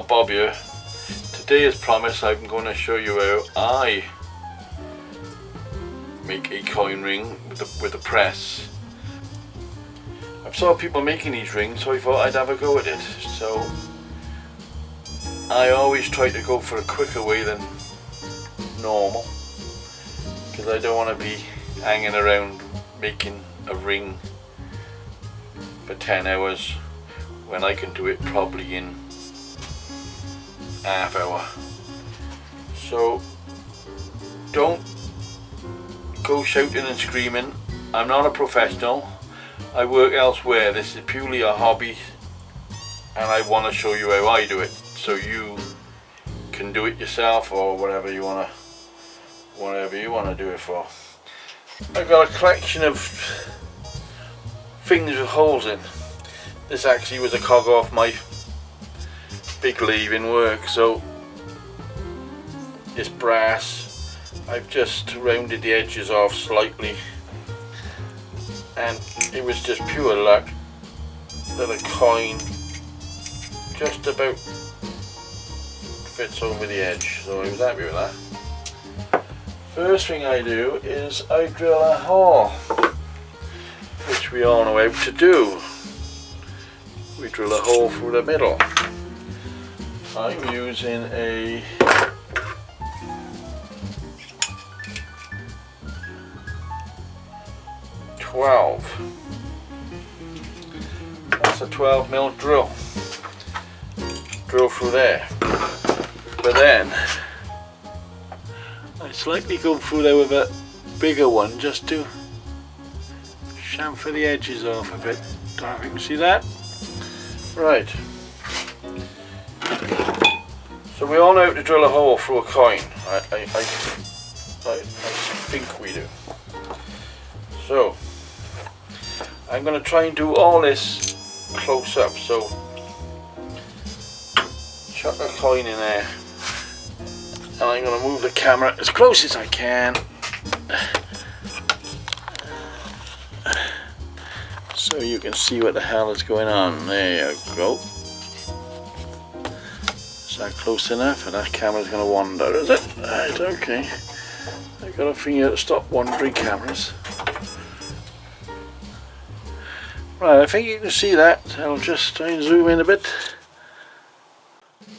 Bob here. Today, as promised, I'm going to show you how I make a coin ring with a press. I've saw people making these rings, so I thought I'd have a go at it. So I always try to go for a quicker way than normal, because I don't want to be hanging around making a ring for 10 hours when I can do it probably in half hour. So don't go shouting and screaming. I'm not a professional. I work elsewhere. This is purely a hobby, and I want to show you how I do it, so you can do it yourself, or whatever you want to do it for. I've got a collection of things with holes in. This actually was a cog off my big lathe in work, so it's brass. I've just rounded the edges off slightly, and it was just pure luck that a coin just about fits over the edge, so I was happy with that. First thing I do is I drill a hole, which we all know how to do. We drill a hole through the middle. I'm using a that's a 12mm drill. Drill through there. But then I slightly go through there with a bigger one just to chamfer the edges off a bit. Don't know if you can see that. Right. So we all know how to drill a hole through a coin. I think we do. So I'm going to try and do all this close up. So chuck a coin in there, and I'm going to move the camera as close as I can, so you can see what the hell is going on. There you go. Is that close enough? And that camera's going to wander, is it? Right, okay. I've got a thing here to stop wandering cameras. Right, I think you can see that. I'll just try and zoom in a bit.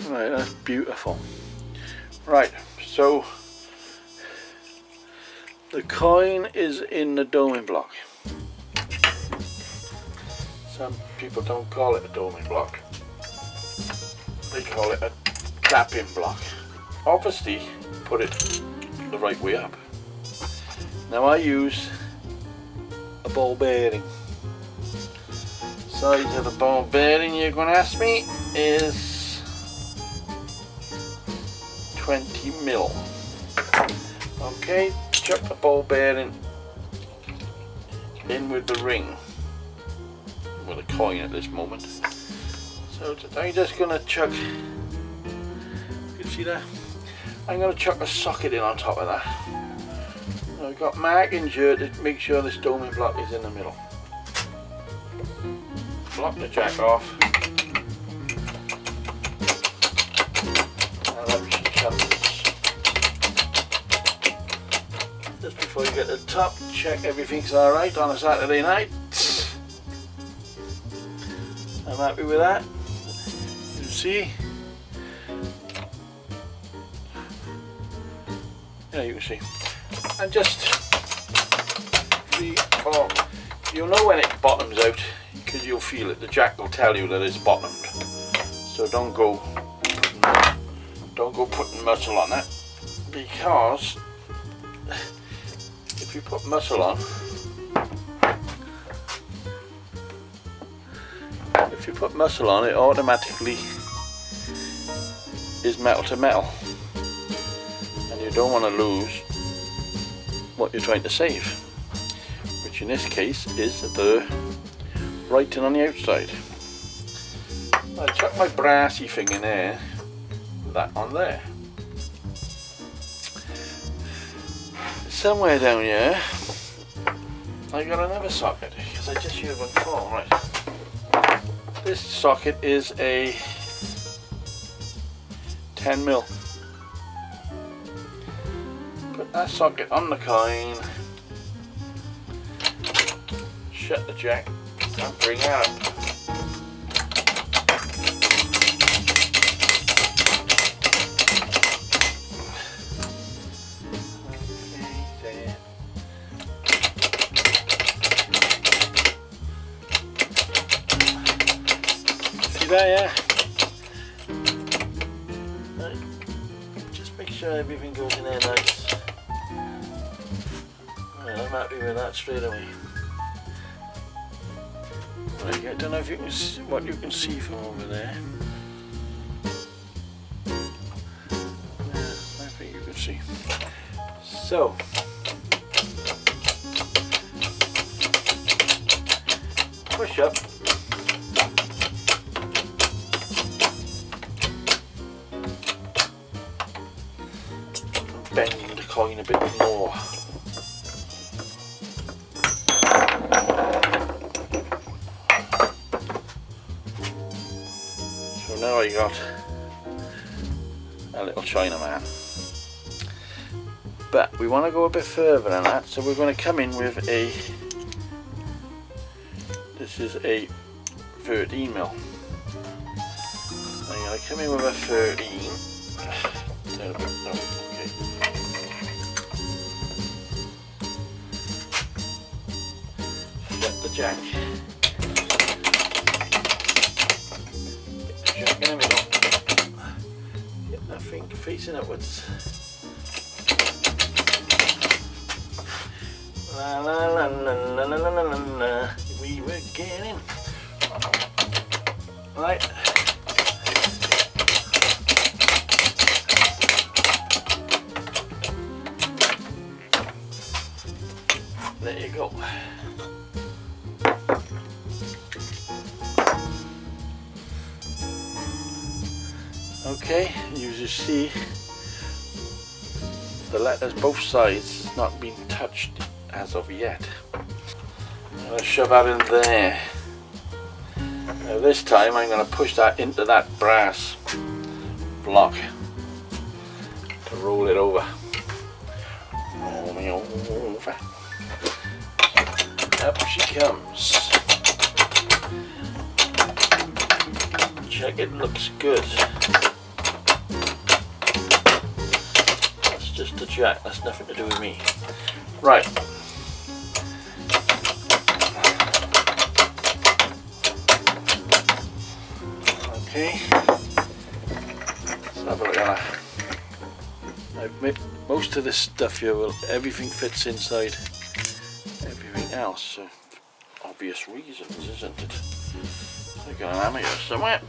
Right, that's beautiful. Right, so the coin is in the doming block. Some people don't call it a doming block. They call it a clapping block. Obviously, put it the right way up. Now I use a ball bearing. Size of the ball bearing, you're going to ask me, is 20mm. Okay, chuck the ball bearing in with the ring, with a coin at this moment. So I'm just going to chuck, you can see that? I'm going to chuck a socket in on top of that. I've got markings here to make sure this doming block is in the middle. Block the jack off, and out she comes. Just before you get to the top, check everything's alright on a Saturday night. I'm happy with that. You can see. Yeah, you can see. And just 3, 4. You'll know when it bottoms out, because you'll feel it. The jack will tell you that it's bottomed. So don't go putting muscle on it, because if you put muscle on, it automatically is metal to metal, and you don't want to lose what you're trying to save, which in this case is the writing on the outside. I chuck my brassy thing in there, that on there. Somewhere down here I got another socket, because I just used one before. Right, this socket is a 10mm. Put that socket on the coin, shut the jack and bring it up. There, yeah. Right. Just make sure everything goes in there nice. Right, I'm happy with that straight away. Right, I don't know if you can see what you can see from over there. Yeah, I think you can see. So push up. Bend the coin a bit more. So now I got a little Chinaman, but we want to go a bit further than that, so we're going to come in with a, this is a 13mm. I'm going to come in with a 13. No, okay. Set the jack. Get the jack in the middle. Get that thing facing upwards. La la la la la la la la la. We were getting. Right. There you go. Okay, you just see the letters both sides not been touched as of yet. I'm going to shove that in there. Now this time I'm going to push that into that brass block to roll it over. Roll me over. Up she comes. Check it looks good. That's just a jack, that's nothing to do with me. Right. Okay. Let's have a look at that. I've made most of this stuff here, everything fits inside everything else, so obvious reasons, isn't it? I got an hammer here somewhere.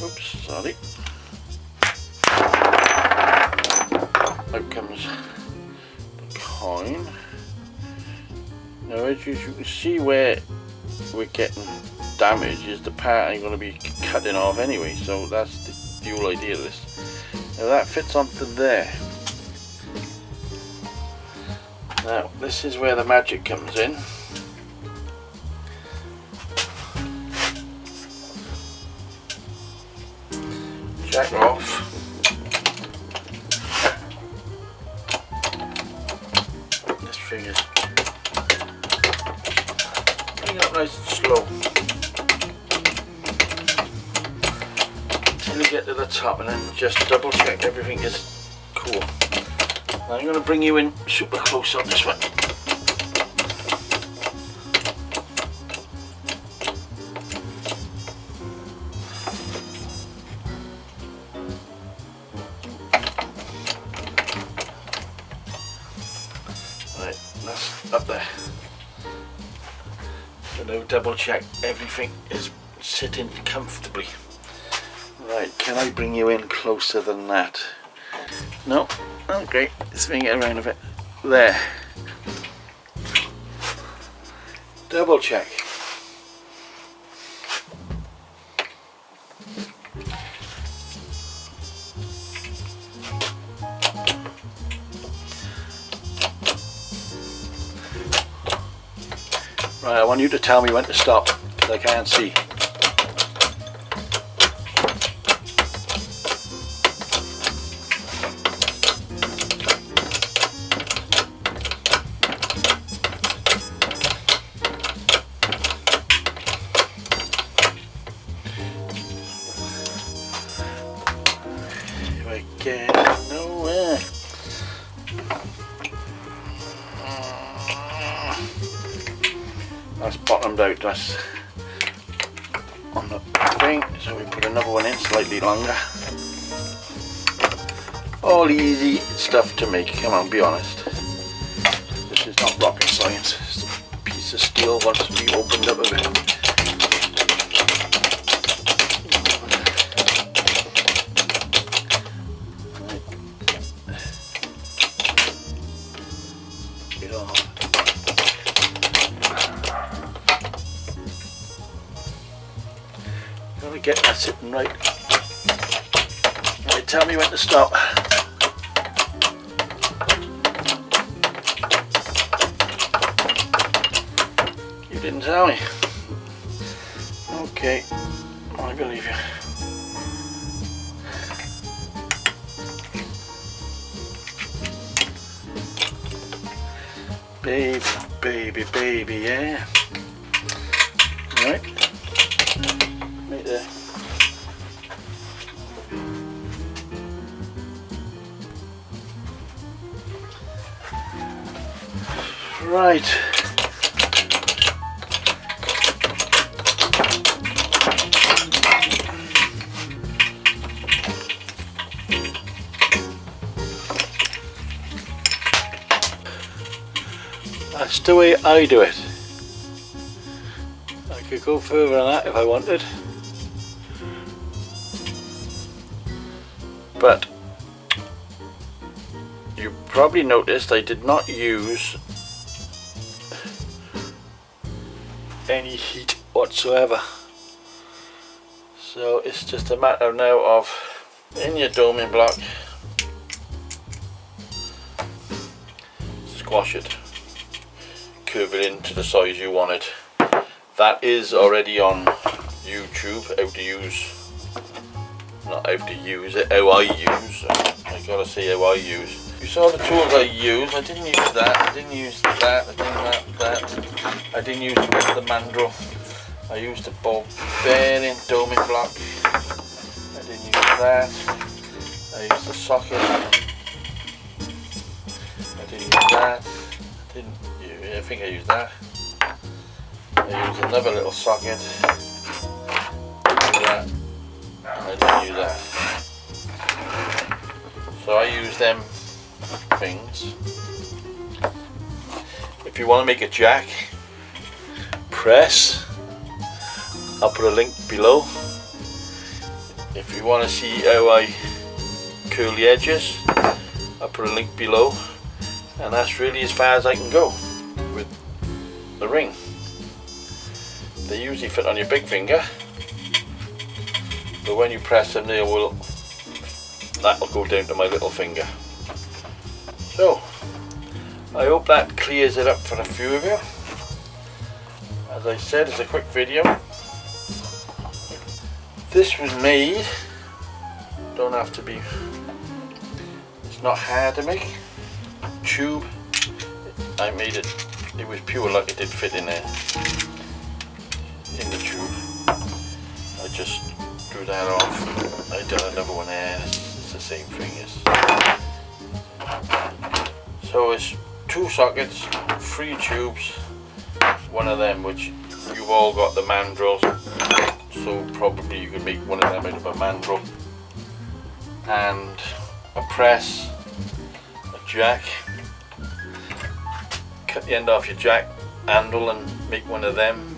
Oops, sorry. Out comes the coin. Now as you can see where we're getting damage is the part I'm going to be cutting off anyway, so that's the whole idea of this. Now that fits onto there. Now this is where the magic comes in. Jack off. This thing is bring it up nice and slow until you get to the top, and then just double check everything is cool. Now I'm going to bring you in super close on this one. Right, that's up there. So now double check everything is sitting comfortably. Right, can I bring you in closer than that? No? Okay, swing it around a bit. There. Double check. Right, I want you to tell me when to stop, because I can't see. That's bottomed out, that's on the thing, so we put another one in slightly longer. All easy stuff to make, come on, be honest. This is not rocket science, it's a piece of steel once we opened up a bit. Gotta get that sitting right. Right, tell me when to stop. You didn't tell me. Okay, I believe you. Baby, baby, baby, yeah. Right. Right there. Right. That's the way I do it. I could go further than that if I wanted. But you probably noticed I did not use any heat whatsoever. So it's just a matter now of in your doming block, squash it, curve it into the size you want it. That is already on YouTube, how to use, not how to use it, how I use. I gotta say how I use. You saw the tools I use. I didn't use that, I didn't use that, I didn't that. I didn't use the mandrel. I used the ball bearing doming block. I didn't use that. I used the socket. I didn't use that. I think I used that. I used another little socket. That. I didn't use that. So I use them things. If you want to make a jack, press. I'll put a link below. If you want to see how I curl the edges, I'll put a link below. And that's really as far as I can go with the ring. They usually fit on your big finger, but when you press them, that'll go down to my little finger. So I hope that clears it up for a few of you. As I said, it's a quick video. This was made, don't have to be, it's not hard to make. Tube, I made it, it was pure luck it did fit in there, in the tube. I just drew that off, I done another one there, it's the same thing. So it's 2 sockets, 3 tubes, one of them which you've all got the mandrels, so probably you could make one of them out of a mandrel, and a press, a jack. Cut the end off your jack handle and make one of them,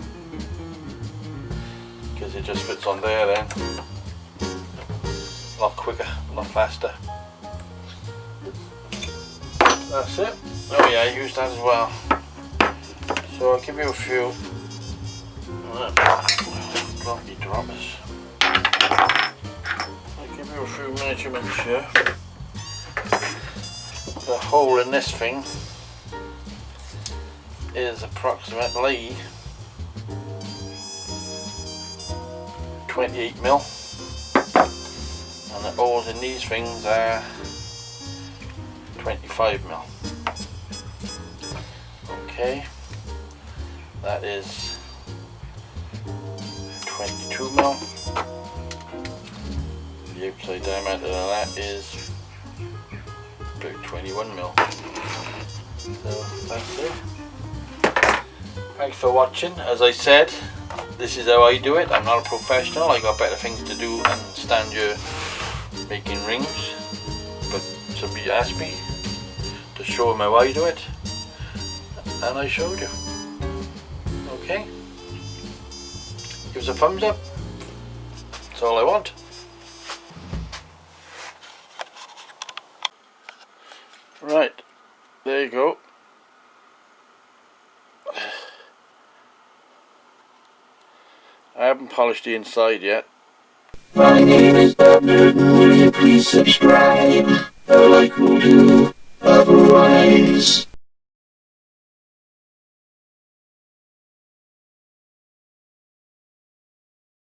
because it just fits on there then. A lot quicker, a lot faster. That's it. Oh yeah, I used that as well. So I'll give you a few blocky droppers. I'll give you a few measurements here. The hole in this thing is approximately 28mm, and the holes in these things are 25mm. Okay, that is 22mm. The outside diameter of that is about 21mm. So that's it. Thanks for watching. As I said, this is how I do it. I'm not a professional. I got better things to do than stand here making rings. But somebody asked me to show them how I do it, and I showed you. Okay? Give us a thumbs up. That's all I want. Right, there you go. I haven't polished the inside yet. My name is Bob Newton. Will you please subscribe? Like